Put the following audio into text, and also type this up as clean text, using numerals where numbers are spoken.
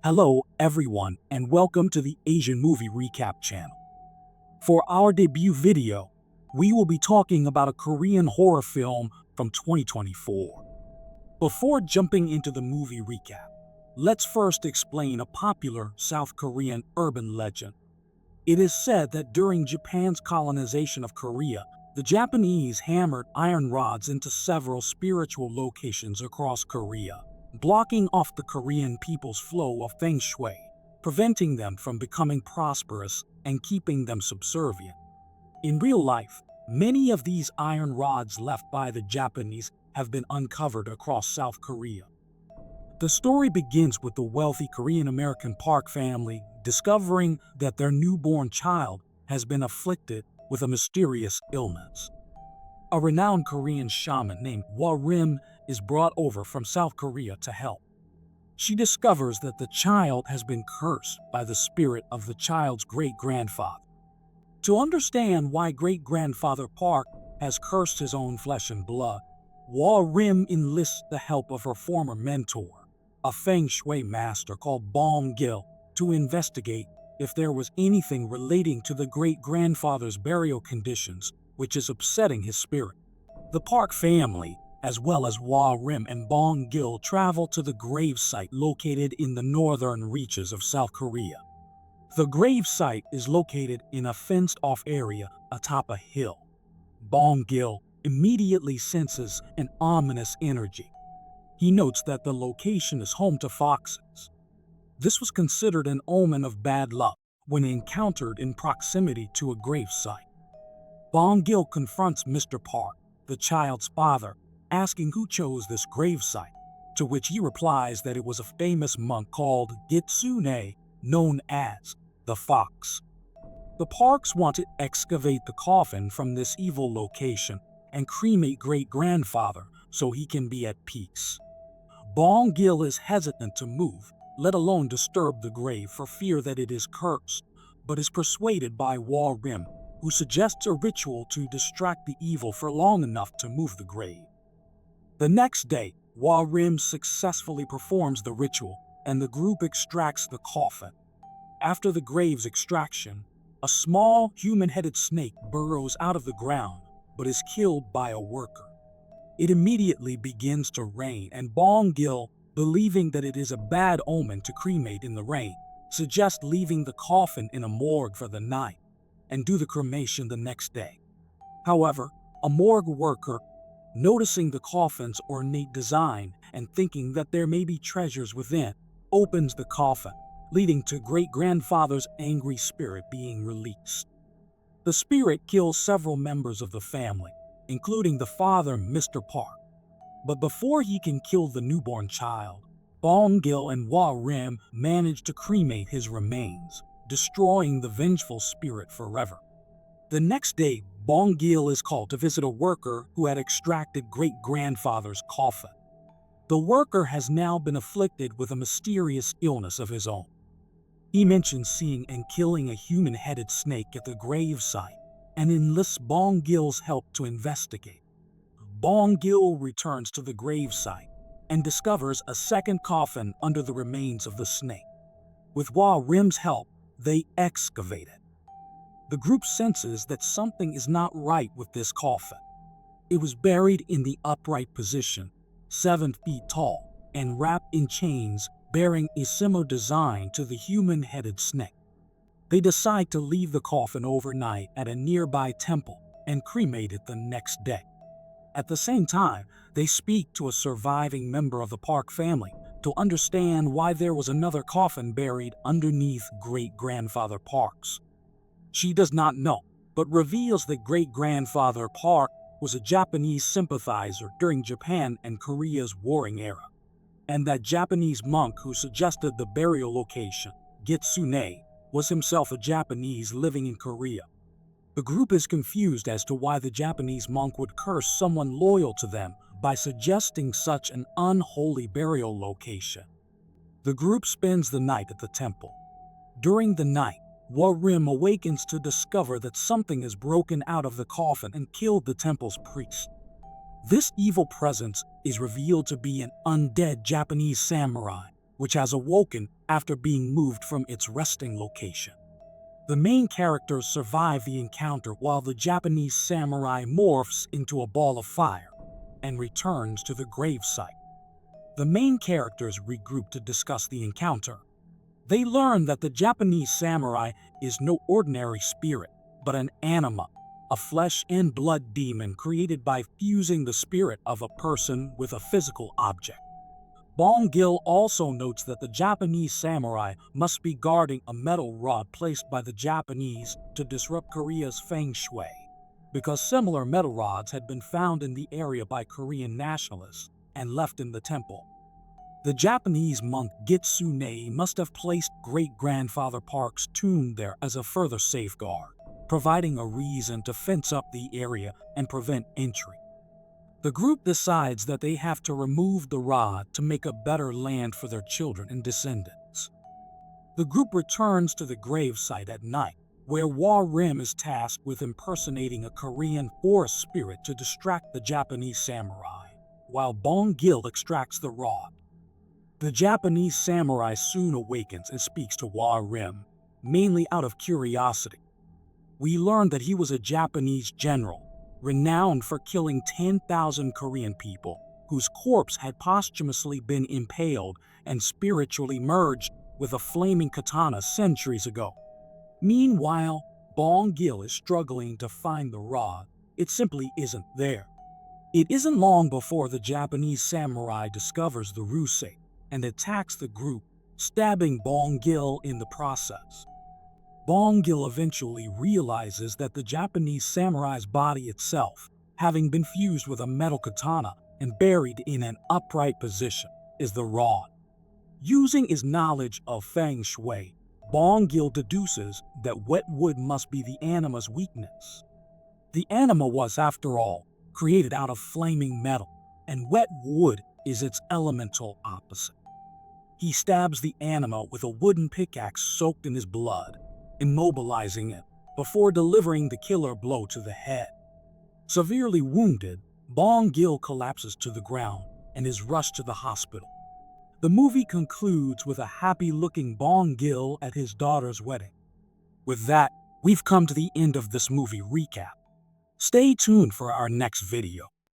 Hello, everyone, and welcome to the Asian Movie Recap channel. For our debut video, we will be talking about a Korean horror film from 2024. Before jumping into the movie recap, let's first explain a popular South Korean urban legend. It is said that during Japan's colonization of Korea, the Japanese hammered iron rods into several spiritual locations across Korea, blocking off the Korean people's flow of feng shui, preventing them from becoming prosperous and keeping them subservient. In real life, many of these iron rods left by the Japanese have been uncovered across South Korea. The story begins with the wealthy Korean-American Park family discovering that their newborn child has been afflicted with a mysterious illness. A renowned Korean shaman named Rim is brought over from South Korea to help. She discovers that the child has been cursed by the spirit of the child's great-grandfather. To understand why great-grandfather Park has cursed his own flesh and blood, Rim enlists the help of her former mentor, a feng shui master called Gil, to investigate if there was anything relating to the great-grandfather's burial conditions which is upsetting his spirit. The Park family, as well as Rim and Gil, travel to the gravesite located in the northern reaches of South Korea. The gravesite is located in a fenced-off area atop a hill. Gil immediately senses an ominous energy. He notes that the location is home to foxes. This was considered an omen of bad luck when encountered in proximity to a gravesite. Gil confronts Mr. Park, the child's father, asking who chose this gravesite, to which he replies that it was a famous monk called Gitsune, known as the Fox. The Parks want to excavate the coffin from this evil location and cremate great-grandfather so he can be at peace. Gil is hesitant to move, let alone disturb the grave for fear that it is cursed, but is persuaded by Rim, who suggests a ritual to distract the evil for long enough to move the grave. The next day, Rim successfully performs the ritual, and the group extracts the coffin. After the grave's extraction, a small human-headed snake burrows out of the ground, but is killed by a worker. It immediately begins to rain, and Gil, believing that it is a bad omen to cremate in the rain, suggests leaving the coffin in a morgue for the night and do the cremation the next day. However, a morgue worker, noticing the coffin's ornate design and thinking that there may be treasures within, opens the coffin, leading to great-grandfather's angry spirit being released. The spirit kills several members of the family, including the father, Mr. Park. But before he can kill the newborn child, Gil and Rim manage to cremate his remains, destroying the vengeful spirit forever. The next day, Gil is called to visit a worker who had extracted great-grandfather's coffin. The worker has now been afflicted with a mysterious illness of his own. He mentions seeing and killing a human-headed snake at the gravesite and enlists Gil's help to investigate. Gil returns to the gravesite and discovers a second coffin under the remains of the snake. With Rim's help, they excavate it. The group senses that something is not right with this coffin. It was buried in the upright position, 7 feet tall, and wrapped in chains bearing a similar design to the human-headed snake. They decide to leave the coffin overnight at a nearby temple and cremate it the next day. At the same time, they speak to a surviving member of the Park family to understand why there was another coffin buried underneath great-grandfather Park's. She does not know, but reveals that great-grandfather Park was a Japanese sympathizer during Japan and Korea's warring era, and that Japanese monk who suggested the burial location, Gitsune, was himself a Japanese living in Korea. The group is confused as to why the Japanese monk would curse someone loyal to them by suggesting such an unholy burial location. The group spends the night at the temple. During the night, Rim awakens to discover that something is broken out of the coffin and killed the temple's priest. This evil presence is revealed to be an undead Japanese samurai which has awoken after being moved from its resting location. The main characters survive the encounter while the Japanese samurai morphs into a ball of fire and returns to the gravesite. The main characters regroup to discuss the encounter. They learn that the Japanese samurai is no ordinary spirit, but an anima, a flesh and blood demon created by fusing the spirit of a person with a physical object. Bong Gil also notes that the Japanese samurai must be guarding a metal rod placed by the Japanese to disrupt Korea's feng shui, because similar metal rods had been found in the area by Korean nationalists and left in the temple. The Japanese monk Gitsune must have placed great-grandfather Park's tomb there as a further safeguard, providing a reason to fence up the area and prevent entry. The group decides that they have to remove the rod to make a better land for their children and descendants. The group returns to the gravesite at night, where Wa-Rim is tasked with impersonating a Korean forest spirit to distract the Japanese samurai, while Bong Gil extracts the rod. The Japanese samurai soon awakens and speaks to Wa-Rim, mainly out of curiosity. We learn that he was a Japanese general, renowned for killing 10,000 Korean people, whose corpse had posthumously been impaled and spiritually merged with a flaming katana centuries ago. Meanwhile, Bong Gil is struggling to find the rod. It simply isn't there. It isn't long before the Japanese samurai discovers the ruse and attacks the group, stabbing Bong Gil in the process. Bong Gil eventually realizes that the Japanese samurai's body itself, having been fused with a metal katana and buried in an upright position, is the rod. Using his knowledge of feng shui, Bong Gil deduces that wet wood must be the anima's weakness. The anima was, after all, created out of flaming metal, and wet wood is its elemental opposite. He stabs the anima with a wooden pickaxe soaked in his blood, immobilizing it before delivering the killer blow to the head. Severely wounded, Bong Gil collapses to the ground and is rushed to the hospital. The movie concludes with a happy-looking Bong Gil at his daughter's wedding. With that, we've come to the end of this movie recap. Stay tuned for our next video.